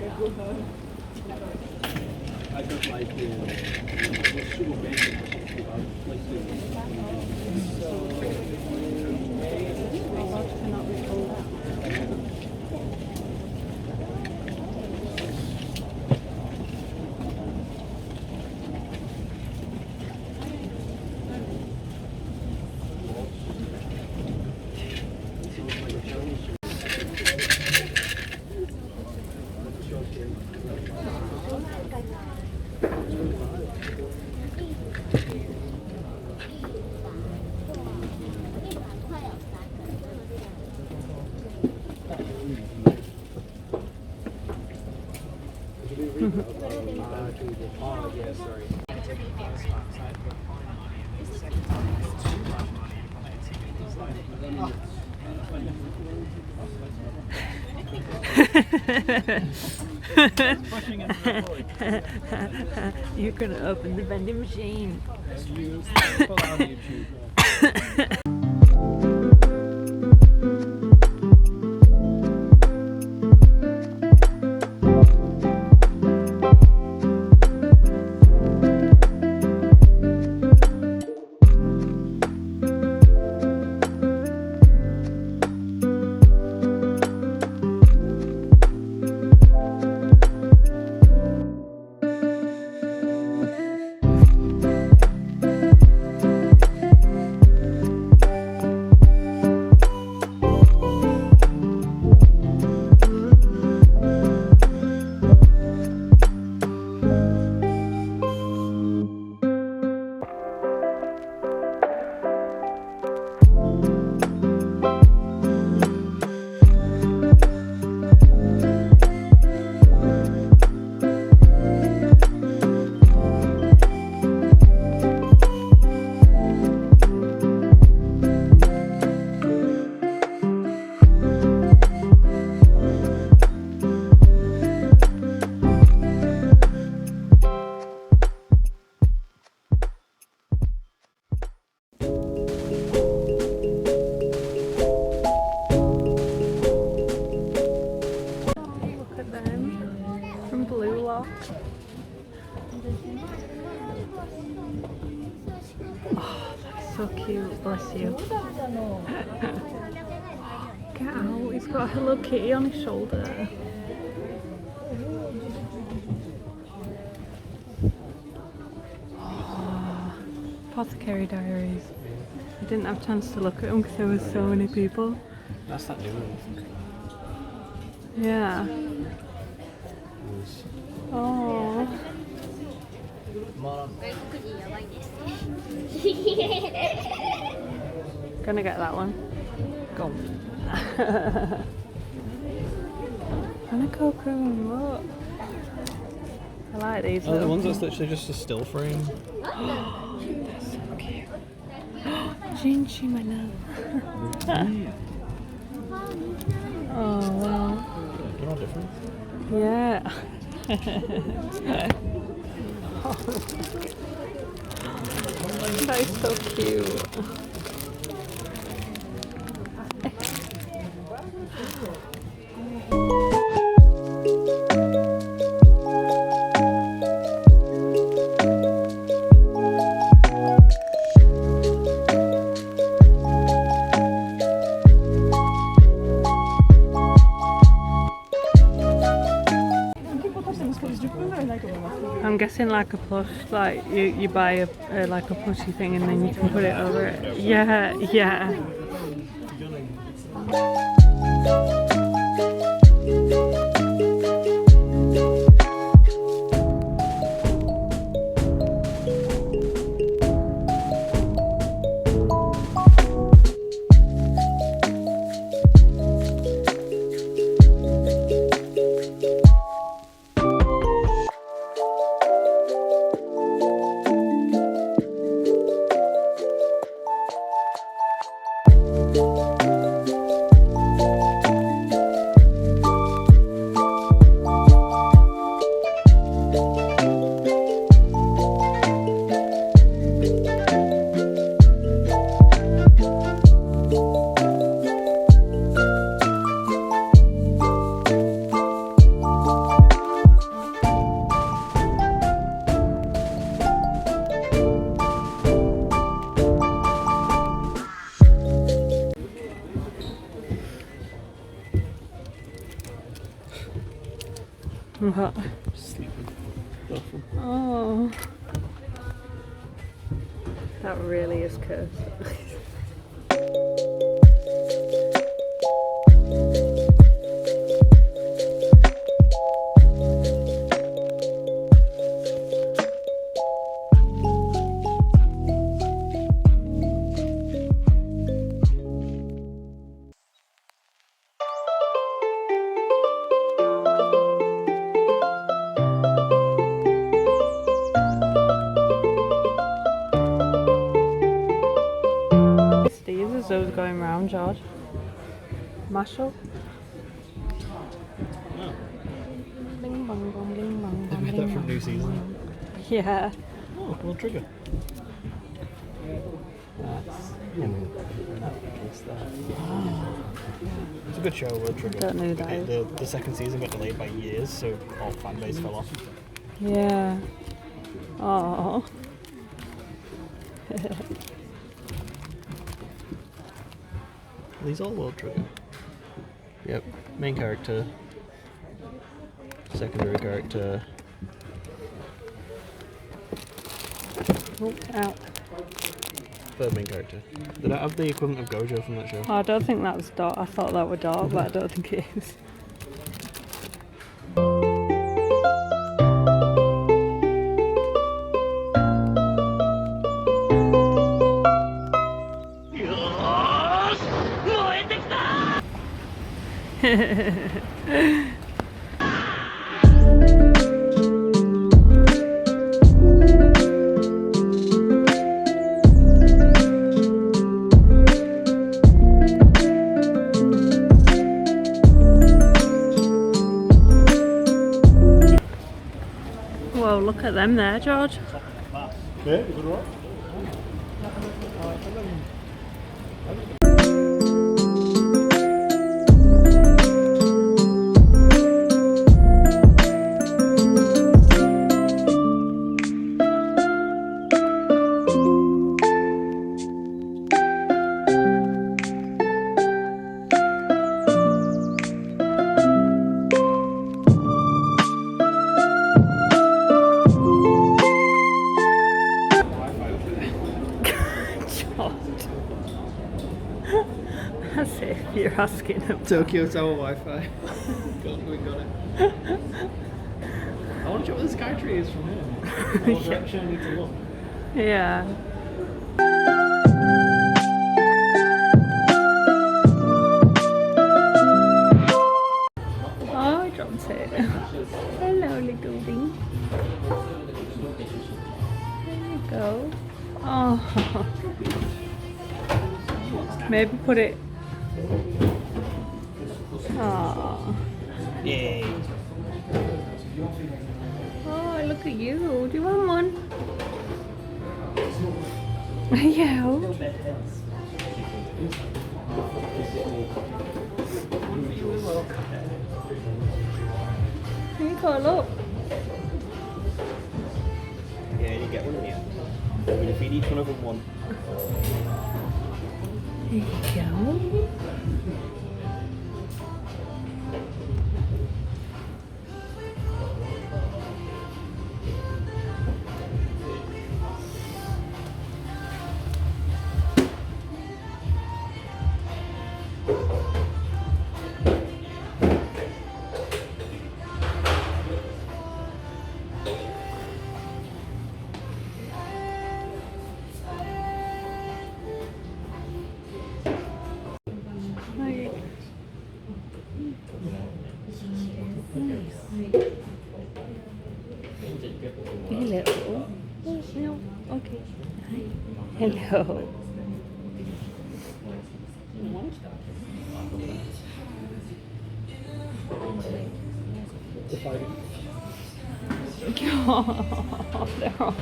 I don't like sugar bacon. You're gonna open the vending machine. Put on YouTube. So cute, bless you. Get out, he's got a Hello Kitty on his shoulder. Oh, Apothecary Diaries. I didn't have a chance to look at them because there were so many people. That's that new one. Yeah. Oh. Gonna get that one. Go. And a cocoon, look. I like these. Oh, the ones that's literally just a still frame. That's so cute. Jingu, my love. Oh wow. They're all different. Yeah. That is so cute. I'm guessing like a plush, like you buy a like a plushy thing and then you can put it over it. Yeah, yeah. What? Sleeping. Bathroom. Oh. That really is cursed. These are those going round, George. Marshall. Oh. Bing bong bong bing bong They bong. made that from New Season. Yeah. Oh, World Trigger. That's It's a good show, World Trigger. Don't know who that is. The second season got delayed by years, so all fan base fell off. Yeah. Oh. Are these all World Trigger? Yep. Main character. Secondary character. Oh, out. Third main character. Did I have the equivalent of Gojo from that show? Oh, I don't think that was dark. I thought that were dark, but I don't think it is. Whoa, look at them there, George. Yeah, good rock. That's it, you're asking them. Tokyo Tower Wi-Fi. We got it. I want to check where the sky tree is from here. What direction I need to look. Yeah. Oh, I dropped it. Hello, little thing. There you go. Oh. Maybe put it. Oh. Yay. Oh, look at you. Do you want one? Yeah. Here you go, look. Yeah, you get one in the end. I'm going to feed each one of them one. There you go. Hello. Oh, no. Okay. Hi. Hello. Oh, they're all...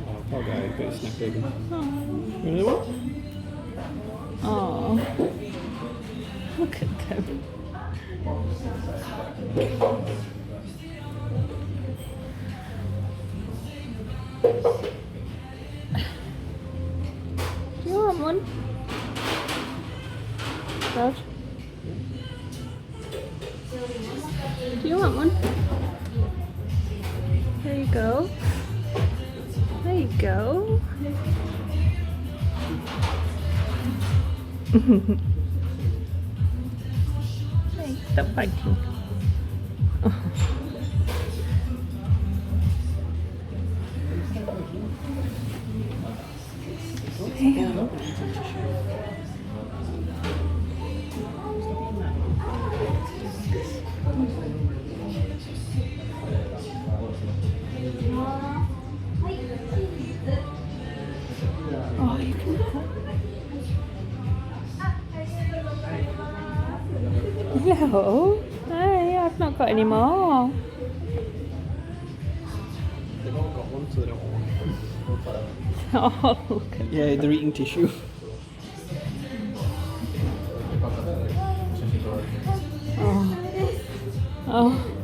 Oh, poor guy, got his neck broken. Oh. Really what? Oh. Look at them. Do you want one? George? Do you want one? There you go. There you go. Hey, stop biting. Oh, you can Hello. Hey, I've not got any more. They've all got one, so they don't want one. Oh, look at Yeah, they're eating tissue. Oh.